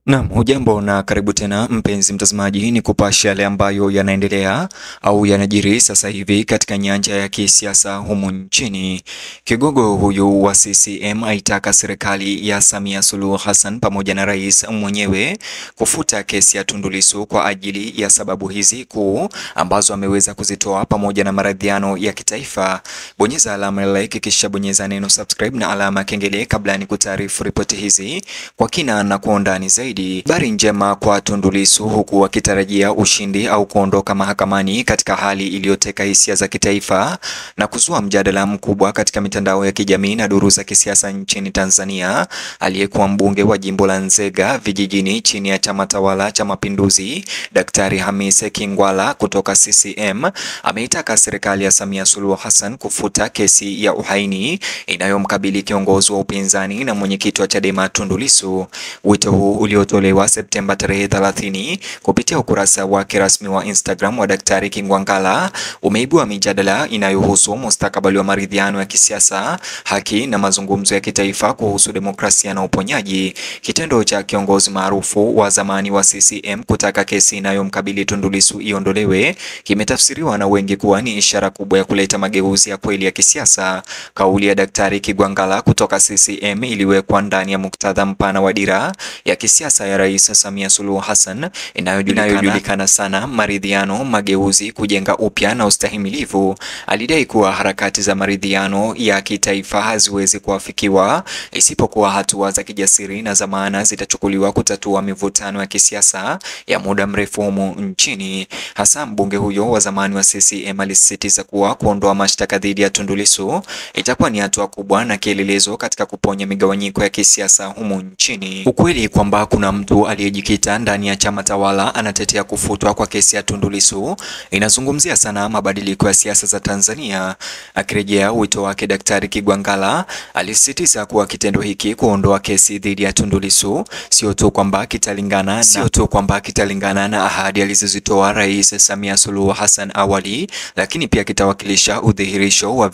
Naam, hujambo na karibu tena mpenzi mtazamaji, ni kupasha yale ambayo yanaendelea au yanajiri sasa hivi katika nyanja ya kisiasa humu nchini. Kigogo huyu wa CCM aitaka serikali ya Samia Suluhu Hassan pamoja na rais mwenyewe kufuta kesi ya Tundu Lissu kwa ajili ya sababu hizi kuu ambazo ameweza kuzitoa pamoja na maridhiano ya kitaifa. Bonyeza alama ya like kisha bonyeza neno subscribe na alama ya kengele kabla ni kutaarifu ripoti hizi kwa kina na kwa undani zaidi. Habari njema kwa Tundu Lissu, huku wakitarajia ushindi au kuondoka mahakamani katika hali iliyoteka hisia za kitaifa na kuzua mjadala mkubwa katika mitandao ya kijamii na duru za kisiasa nchini Tanzania. Aliyekuwa mbunge wa jimbo la Nzega vijijini chini ya chama tawala cha Mapinduzi, Daktari Hamis Kingwala kutoka CCM ameitaka serikali ya Samia Suluhu Hassan kufuta kesi ya uhaini inayomkabili kiongozi wa upinzani na mwenyekiti wa Chadema Tundu Lissu. Wito huu uliotolewa Septemba tarehe 30 kupitia ukurasa wake rasmi wa Instagram wa Daktari Kingwangala umeibua mijadala inayohusu mustakabali wa maridhiano ya kisiasa, haki na mazungumzo ya kitaifa kuhusu demokrasia na uponyaji. Kitendo cha kiongozi maarufu wa zamani wa CCM kutaka kesi inayomkabili Tundu Lissu iondolewe kimetafsiriwa na wengi kuwa ni ishara kubwa ya kuleta mageuzi ya kweli ya kisiasa. Kauli ya Daktari Kingwangala kutoka CCM iliwekwa ndani ya muktadha mpana wa dira ya kisiasa ya Rais Samia Suluhu Hassan inayojulikana sana maridhiano, mageuzi, kujenga upya na ustahimilivu. Alidai kuwa harakati za maridhiano ya kitaifa haziwezi kuafikiwa isipokuwa hatua za kijasiri na za maana zitachukuliwa kutatua mivutano ya kisiasa ya muda mrefu humu nchini. Hasa mbunge huyo wa zamani wa CCM alisisitiza kuwa kuondoa mashtaka dhidi ya Tundu Lissu itakuwa ni hatua kubwa na kielelezo katika kuponya migawanyiko ya kisiasa humu nchini. Ukweli kwamba kuna mtu aliyejikita ndani ya chama tawala anatetea kufutwa kwa kesi ya Tundu Lissu inazungumzia sana mabadiliko ya siasa za Tanzania. Akirejea wito wake, Daktari Kingwangala alisisitiza kuwa kitendo hiki, kuondoa kesi dhidi ya Tundu Lissu, sio tu kwamba kitalingana na ahadi alizozitoa Rais Samia Suluhu Hassan awali, lakini pia kitawakilisha udhihirisho wa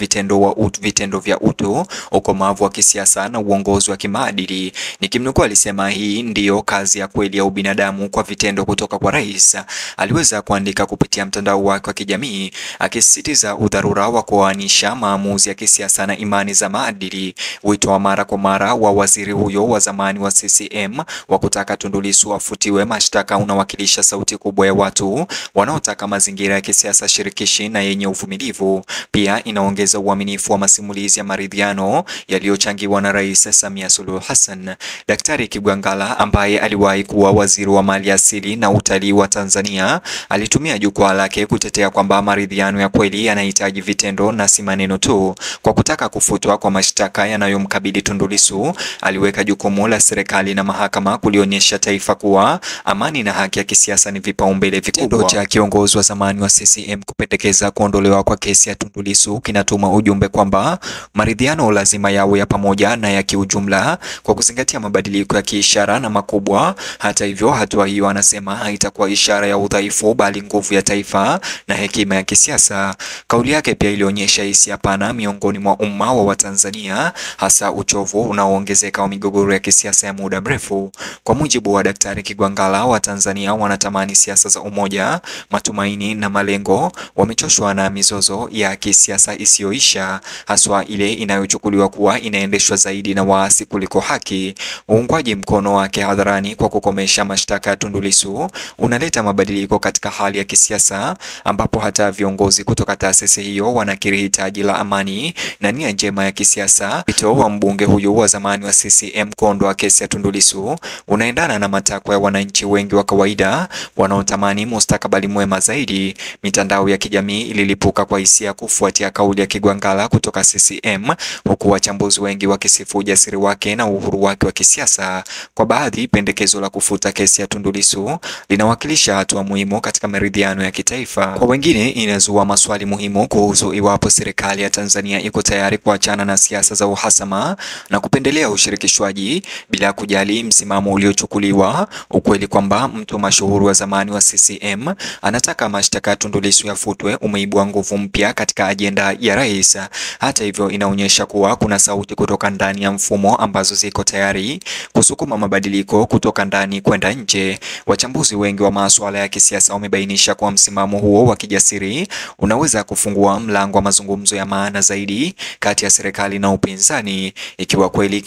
vitendo vya utu, ukomavu wa kisiasa na uongozi wa kimaadili. Nikimnukuu, alisema hii ndiyo kazi ya kweli ya ubinadamu kwa vitendo kutoka kwa rais. Aliweza kuandika kupitia mtandao wake wa kijamii akisisitiza udharura wa kuoanisha maamuzi ya kisiasa na imani za maadili. Wito wa mara kwa mara wa waziri huyo wa zamani wa CCM wa kutaka Tundu Lissu afutiwe mashtaka unawakilisha sauti kubwa ya watu wanaotaka mazingira ya kisiasa shirikishi na yenye uvumilivu. Pia inaongeza uaminifu wa masimulizi ya maridhiano yaliyochangiwa na Rais Samia Suluhu Hassan. Daktari Kingwangala ambaye aliwahi kuwa waziri wa mali asili na utalii wa Tanzania alitumia jukwaa lake kutetea kwamba maridhiano ya kweli yanahitaji vitendo na si maneno tu. Kwa kutaka kufutwa kwa mashtaka yanayomkabili Tundu Lissu, aliweka jukumu la serikali na mahakama kulionyesha taifa kuwa amani na haki ya kisiasa ni vipaumbele vikubwa. Kitendo cha kiongozi wa zamani wa CCM kupendekeza kuondolewa kwa kesi ya Tundu Lissu kinatuma ujumbe kwamba maridhiano lazima yawe ya pamoja na ya kiujumla kwa kuzingatia mabadiliko ya kiishara na makubwa. Hata hivyo, hatua hiyo anasema haitakuwa ishara ya udhaifu bali nguvu ya taifa na hekima ya kisiasa. Kauli yake pia ilionyesha hisia pana miongoni mwa umma wa Watanzania, hasa uchovu unaoongezeka wa migogoro ya kisiasa ya muda mrefu. Kwa mujibu wa Daktari Kingwangala, Watanzania wanatamani siasa za umoja, matumaini na malengo. Wamechoshwa na mizozo ya kisiasa isiyoisha, haswa ile inayochukuliwa kuwa inaendeshwa zaidi na waasi kuliko haki. Uungwaji mkono wake hadharani kwa kukomesha mashtaka ya Tundu Lissu unaleta mabadiliko katika hali ya kisiasa, ambapo hata viongozi kutoka taasisi hiyo wanakiri hitaji la amani na nia njema ya kisiasa. Wito wa mbunge huyu wa zamani wa CCM kuondoa kesi ya Tundu Lissu unaendana na matakwa ya wananchi wengi wa kawaida wanaotamani mustakabali mwema zaidi. Mitandao ya kijamii ililipuka kwa hisia kufuatia kauli ya Kingwangala kutoka CCM, huku wachambuzi wengi wakisifu ujasiri wake na uhuru wake wa kisiasa. Kwa baadhi, pendekezo la kufuta kesi ya Tundu Lissu linawakilisha hatua muhimu katika maridhiano ya kitaifa. Kwa wengine, inazua maswali muhimu kuhusu iwapo serikali ya Tanzania iko tayari kuachana na siasa za uhasama na kupendelea ushirikishwaji bila kujali msimamo uliochukuliwa. Ukweli kwamba mtu mashuhuri wa zamani wa CCM anataka mashtaka ya Tundu Lissu yafutwe umeibua nguvu mpya katika ajenda ya rais. Hata hivyo, inaonyesha kuwa kuna sauti kutoka ndani ya mfumo ambazo ziko tayari kusukuma mabadiliko mabadiliko kutoka ndani kwenda nje. Wachambuzi wengi wa masuala ya kisiasa wamebainisha kwa msimamo huo wa kijasiri unaweza kufungua mlango wa mazungumzo ya maana zaidi kati ya serikali na upinzani. Ikiwa kweli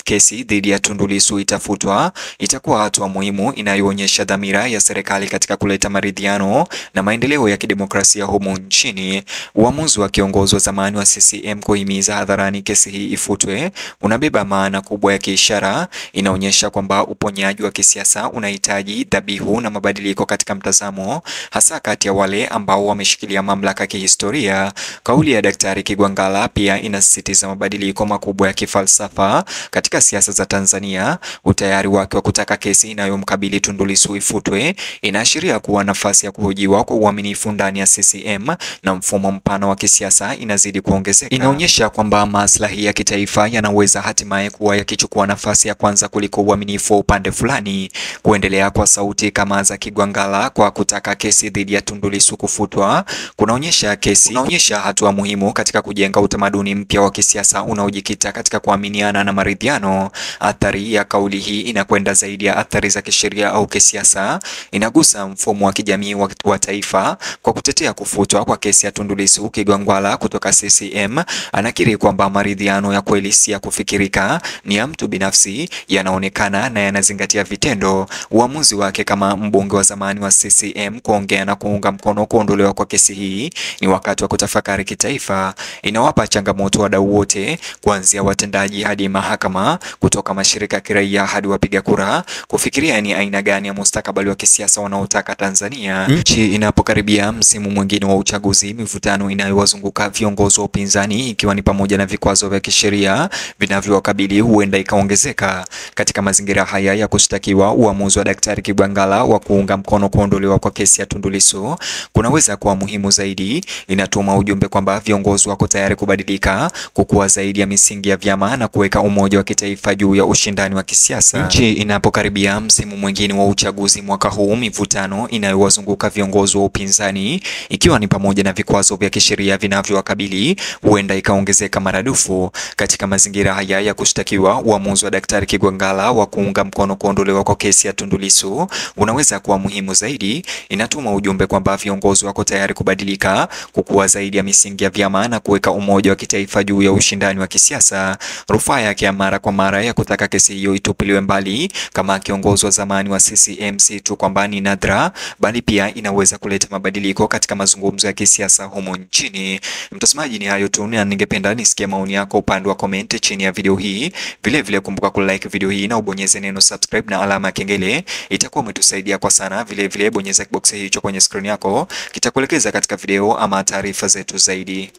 kesi dhidi ya Tundu Lissu itafutwa, itakuwa hatua muhimu inayoonyesha dhamira ya serikali katika kuleta maridhiano na maendeleo ya kidemokrasia humu nchini. Uamuzi wa kiongozi wa zamani wa CCM kuhimiza hadharani kesi hii ifutwe unabeba maana kubwa ya kiishara. Inaonyesha kwamba uponyaji wa kisiasa unahitaji dhabihu na mabadiliko katika mtazamo, hasa kati ya wale ambao wameshikilia mamlaka kihistoria. Kauli ya Daktari Kigwangalla pia inasisitiza mabadiliko makubwa ya kifalsafa katika siasa za Tanzania. Utayari wake wa kutaka kesi inayomkabili Tundu Lissu ifutwe inaashiria kuwa nafasi ya kuhojiwa kwa uaminifu ndani ya CCM na mfumo mpana wa kisiasa inazidi kuongezeka. Inaonyesha kwamba maslahi ya kitaifa yanaweza hatimaye kuwa yakichukua nafasi ya kwanza kuliko uaminifu wa upande fulani. Kuendelea kwa sauti kama za Kigwangalla kwa kutaka kesi dhidi ya Tundu Lissu kufutwa kunaonyesha hatua muhimu katika kujenga utamaduni mpya wa kisiasa unaojikita katika kuaminiana na maridhiano. Athari ya kauli hii inakwenda zaidi ya athari za kisheria au kisiasa. Inagusa mfumo wa kijamii wa taifa. Kwa kutetea kufutwa kwa kesi ya Tundu Lissu, Kigwangalla kutoka CCM anakiri kwamba maridhiano ya kweli si ya kufikirika, ni ya mtu binafsi, yanaonekana na yanazingatia vitendo. Uamuzi wake kama mbunge wa zamani wa CCM kuongea na kuunga mkono kuondolewa kwa kesi hii ni wakati wa kutafakari kitaifa. Inawapa changamoto wadau wote, kuanzia watendaji hadi mahakama, kutoka mashirika ya kiraia hadi wapiga kura, kufikiria ni aina gani ya mustakabali wa kisiasa wanaotaka Tanzania. Nchi inapokaribia msimu mwingine wa uchaguzi, mivutano inayowazunguka viongozi wa upinzani, ikiwa ni pamoja na vikwazo vya kisheria vinavyowakabili, huenda ikaongezeka. Katika mazingira haya ya kushtakiwa, uamuzi wa Daktari Kigwangalla wa kuunga mkono kuondolewa kwa kesi ya Tundu Lissu kunaweza kuwa muhimu zaidi. Inatuma ujumbe kwamba viongozi wako tayari kubadilika, kukua zaidi ya misingi ya vyama na kuweka umoja wa kitaifa juu ya ushindani wa kisiasa. Nchi inapokaribia msimu mwingine wa uchaguzi mwaka huu, mivutano inayowazunguka viongozi wa upinzani, ikiwa ni pamoja na vikwazo vya kisheria vinavyowakabili, huenda ikaongezeka maradufu. Katika mazingira haya ya kushtakiwa, uamuzi wa Daktari Kigwangalla wa kuunga mkono kuondolewa kwa kesi ya Tundu Lissu unaweza kuwa muhimu zaidi. Inatuma ujumbe kwamba viongozi wako tayari kubadilika, kukua zaidi ya misingi ya vyama na kuweka umoja wa kitaifa juu ya ushindani wa kisiasa. Rufaa yake ya mara kwa mara ya kutaka kesi hiyo itupiliwe mbali kama kiongozi wa zamani wa CCM si tu kwamba ni nadra, bali pia inaweza kuleta mabadiliko katika mazungumzo ya kisiasa humu nchini. Mtazamaji, ni hayo tu, na ningependa nisikie maoni yako upande wa comment chini ya video hii. Vile kumbuka kulike video hii na ubonyeze neno subscribe na alama ya kengele, itakuwa umetusaidia kwa sana. Vile bonyeza kibox hicho kwenye screen yako, kitakuelekeza katika video ama taarifa zetu zaidi.